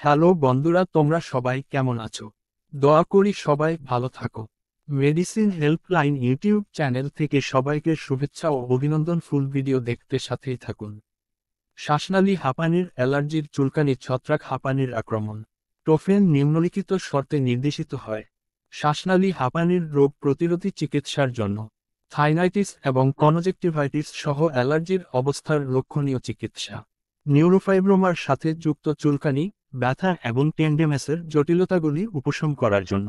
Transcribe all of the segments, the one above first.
Hello বন্ধুরা, তোমরা সবাই কেমন আছো? দোয়া করি সবাই ভালো থাকো। মেডিসিন হেল্পলাইন ইউটিউব চ্যানেল থেকে সবাইকে শুভেচ্ছা ও অভিনন্দন। ফুল ভিডিও দেখতে সাথেই থাকুন। শ্বাসনালী হাঁপানির অ্যালার্জির চুলকানি, ছত্রাক হাঁপানির আক্রমণ। টোফেন নিম্নলিখিত শর্তে নির্দেশিত হয়। শ্বাসনালী হাঁপানির রোগ প্রতিরোধী চিকিৎসার জন্য থাইনাইটিস এবং কনজেক্টিভাইটিস সহ অ্যালার্জির অবস্থার লক্ষণীয় চিকিৎসা। নিউরোফাইব্রোমার সাথে যুক্ত চুলকানি, ব্যথা এবং টেন্ডেমেসের জটিলতাগুলি উপশম করার জন্য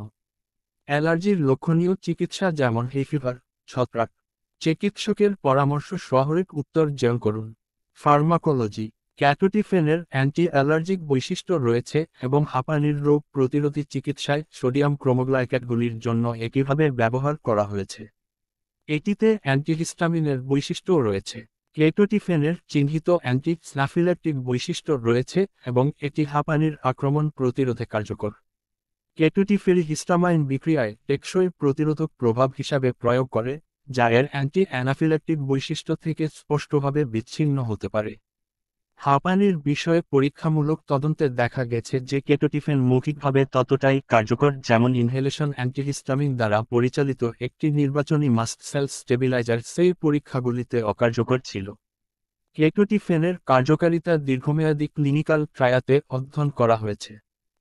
অ্যালার্জির লক্ষণীয় চিকিৎসা যেমন হে ফিভার, ছত্রাক। চিকিৎসকের পরামর্শ সহরিক উত্তর জেল করুন। ফার্মাকোলজি। ক্যাটোটিফেনের অ্যান্টি অ্যালার্জিক বৈশিষ্ট্য রয়েছে এবং হাঁপানির রোগ প্রতিরোধী চিকিৎসায় সোডিয়াম ক্রোমোগ্লাইকেটগুলির জন্য একইভাবে ব্যবহার করা হয়েছে। এটিতে অ্যান্টিহিস্টামিনের বৈশিষ্ট্যও রয়েছে। ক্যাটোটিফেনের চিহ্নিত অ্যান্টি স্নাফিলেকটিক বৈশিষ্ট্য রয়েছে এবং এটি হাঁপানির আক্রমণ প্রতিরোধে কার্যকর। ক্যাটোটিফেন হিস্টামাইন বিক্রিয়ায় টেকসই প্রতিরোধক প্রভাব হিসাবে প্রয়োগ করে, যা এর অ্যান্টি অ্যানাফিল্যাকটিক বৈশিষ্ট্য থেকে স্পষ্টভাবে বিচ্ছিন্ন হতে পারে। হাঁপানির বিষয়ে পরীক্ষামূলক তদন্তে দেখা গেছে যে ক্যাটোটিফেন মৌখিকভাবে ততটাই কার্যকর যেমন ইনহেলেশন অ্যান্টিহিস্টামিন দ্বারা পরিচালিত একটি নির্বাচনী মাস্ট সেল স্টেবিলাইজার সেই পরীক্ষাগুলিতে অকার্যকর ছিল। ক্যাটোটিফেনের কার্যকারিতা দীর্ঘমেয়াদী ক্লিনিক্যাল ট্রায়াতে অধ্যয়ন করা হয়েছে।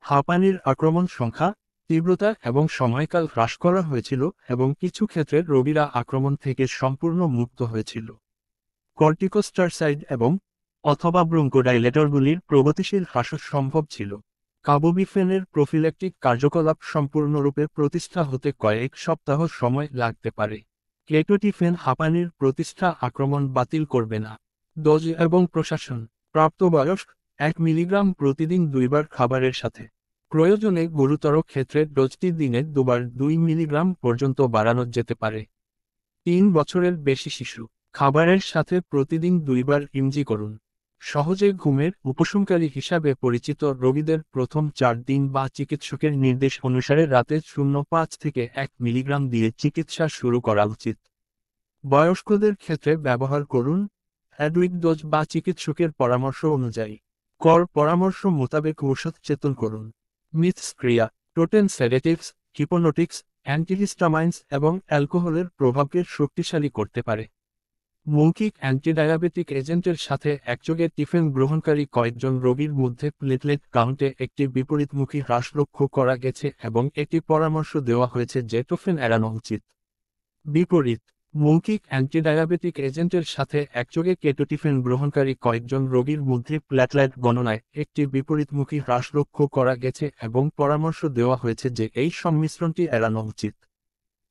হাঁপানির আক্রমণ সংখ্যা, তীব্রতা এবং সময়কাল হ্রাস করা হয়েছিল এবং কিছু ক্ষেত্রে রোগীরা আক্রমণ থেকে সম্পূর্ণ মুক্ত হয়েছিল। কর্টিকোস্টারসাইড এবং অথবা ব্রঙ্কোডাইলেটরগুলির প্রগতিশীল হ্রাস সম্ভব ছিল। কাবোবিফেনের প্রফিল্যাক্টিক কার্যকলাপ সম্পূর্ণরূপে প্রতিষ্ঠা হতে কয়েক সপ্তাহ সময় লাগতে পারে। ক্যাটোটিফেন হাঁপানির প্রতিষ্ঠা আক্রমণ বাতিল করবে না। ডোজ এবং প্রশাসন। প্রাপ্তবয়স্ক 1 মিলিগ্রাম প্রতিদিন 2 বার খাবারের সাথে। প্রয়োজনে গুরুতর ক্ষেত্রে ডোজটি দিনে 2 বার 2 মিলিগ্রাম পর্যন্ত বাড়ানো যেতে পারে। 3 বছরের বেশি শিশু খাবারের সাথে প্রতিদিন 2 বার ইমজি করুন। সহজে ঘুমের উপশমকারী হিসাবে পরিচিত রোগীদের প্রথম 4 দিন বা চিকিৎসকের নির্দেশ অনুসারে রাতে 0.5 থেকে 1 মিলিগ্রাম দিয়ে চিকিৎসা শুরু করা উচিত। বয়স্কদের ক্ষেত্রে ব্যবহার করুন অ্যাডুইক ডোজ বা চিকিৎসকের পরামর্শ অনুযায়ী। পরামর্শ মোতাবেক ঔষধ চেতন করুন। মিথস্ক্রিয়া। টোটেন সেডেটিভস, হিপনোটিক্স, অ্যান্টিহিস্টামাইনস এবং অ্যালকোহলের প্রভাবকে শক্তিশালী করতে পারে। মৌখিক অ্যান্টিডায়াবেটিক এজেন্টের সাথে একযোগে টিফেন গ্রহণকারী কয়েকজন রোগীর মধ্যে প্লেটলেট কাউন্টে একটি বিপরীতমুখী হ্রাস লক্ষ্য করা গেছে এবং একটি পরামর্শ দেওয়া হয়েছে যে টোফেন এড়ানো উচিত। বিপরীত, মৌখিক অ্যান্টিডায়াবেটিক এজেন্টের সাথে একযোগে ক্যাটোটিফেন গ্রহণকারী কয়েকজন রোগীর মধ্যে প্লেটলেট গণনায় একটি বিপরীতমুখী হ্রাস লক্ষ্য করা গেছে এবং পরামর্শ দেওয়া হয়েছে যে এই সংমিশ্রণটি এড়ানো উচিত।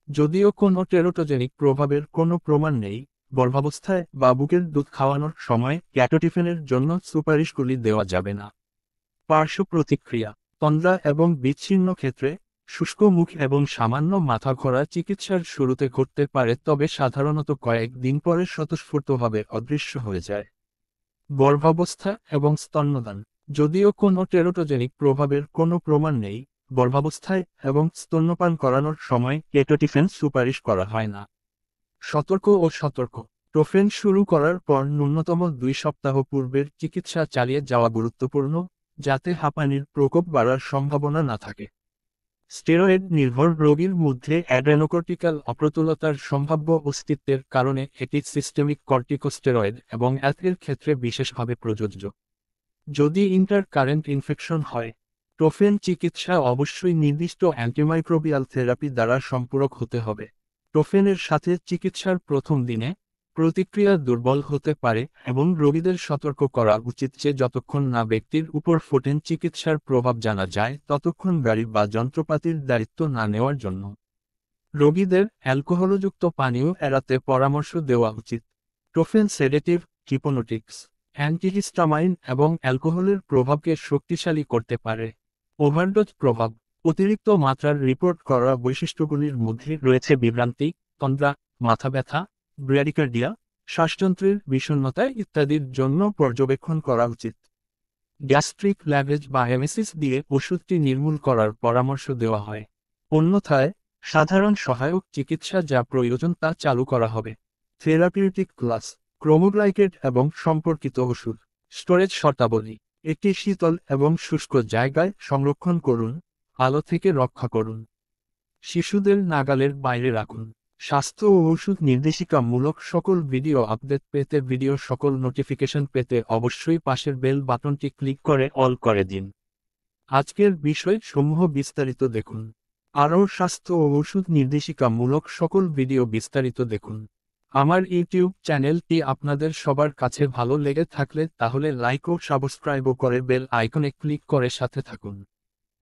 যদিও কোনো টেরোটোজেনিক প্রভাবের কোনো প্রমাণ নেই, গর্ভাবস্থায় বা বুকের দুধ খাওয়ানোর সময় ক্যাটোটিফেনের জন্য সুপারিশগুলি দেওয়া যাবে না। পার্শ্ব প্রতিক্রিয়া। তন্দ্রা এবং বিচ্ছিন্ন ক্ষেত্রে, শুষ্ক মুখ এবং সামান্য মাথা ঘোরা চিকিৎসার শুরুতে ঘটতে পারে তবে সাধারণত কয়েক দিন পরে স্বতঃস্ফূর্তভাবে অদৃশ্য হয়ে যায়। গর্ভাবস্থা এবং স্তন্যদান। যদিও কোনো টেরোটোজেনিক প্রভাবের কোনো প্রমাণ নেই, গর্ভাবস্থায় এবং স্তন্যপান করানোর সময় ক্যাটোটিফেন সুপারিশ করা হয় না। সতর্ক ও সতর্ক। টোফেন শুরু করার পর ন্যূনতম 2 সপ্তাহ পূর্বের চিকিৎসা চালিয়ে যাওয়া গুরুত্বপূর্ণ, যাতে হাঁপানির প্রকোপ বাড়ার সম্ভাবনা না থাকে। স্টেরয়েড নির্ভর রোগীর মধ্যে অ্যাড্রেনোকর্টিক্যাল অপ্রতুলতার সম্ভাব্য অস্তিত্বের কারণে এটি সিস্টেমিক কর্টিকোস্টেরয়েড এবং অ্যাথের ক্ষেত্রে বিশেষভাবে প্রযোজ্য। যদি ইন্টারকারেন্ট ইনফেকশন হয়, টোফেন চিকিৎসা অবশ্যই নির্দিষ্ট অ্যান্টিমাইক্রোবিয়াল থেরাপি দ্বারা সম্পূরক হতে হবে। টোফেনের সাথে চিকিৎসার প্রথম দিনে প্রতিক্রিয়া দুর্বল হতে পারে এবং রোগীদের সতর্ক করা উচিত যে যতক্ষণ না ব্যক্তির উপর ফোটেন চিকিৎসার প্রভাব জানা যায় ততক্ষণ গাড়ি বা যন্ত্রপাতির দায়িত্ব না নেওয়ার জন্য। রোগীদের অ্যালকোহলযুক্ত পানীয় এড়াতে পরামর্শ দেওয়া উচিত। টোফেন সেডেটিভ, হিপনোটিক্স, অ্যান্টিহিস্টামাইন এবং অ্যালকোহলের প্রভাবকে শক্তিশালী করতে পারে। ওভারডোজ প্রভাব। অতিরিক্ত মাত্রার রিপোর্ট করা বৈশিষ্ট্যগুলির মধ্যে রয়েছে বিভ্রান্তি, তন্দ্রা, মাথা ব্যথা, ব্র্যাডিকার্ডিয়া, শ্বাসযন্ত্রের বিষণ্ণতা ইত্যাদির জন্য পর্যবেক্ষণ করা উচিত। গ্যাস্ট্রিক ল্যাভেজ বা হেমেসিস দিয়ে ওষুধটি নির্মূল করার পরামর্শ দেওয়া হয়। অন্যথায় সাধারণ সহায়ক চিকিৎসা যা প্রয়োজন তা চালু করা হবে। থেরাপিউটিক ক্লাস, ক্রোমোগ্লাইকেট এবং সম্পর্কিত ওষুধ। স্টোরেজ শর্তাবলী। এটি শীতল এবং শুষ্ক জায়গায় সংরক্ষণ করুন, আলো থেকে রক্ষা করুন। শিশুদের নাগালের বাইরে রাখুন। স্বাস্থ্য ও ওষুধ নির্দেশিকামূলক সকল ভিডিও আপডেট পেতে সকল নোটিফিকেশন পেতে অবশ্যই পাশের বেল বাটনটি ক্লিক করে অল করে দিন। আজকের বিষয় সমূহ বিস্তারিত দেখুন। আরও স্বাস্থ্য ও ওষুধ নির্দেশিকামূলক সকল ভিডিও বিস্তারিত দেখুন। আমার ইউটিউব চ্যানেলটি আপনাদের সবার কাছে ভালো লেগে থাকলে তাহলে লাইক ও সাবস্ক্রাইবও করে বেল আইকনে ক্লিক করে সাথে থাকুন।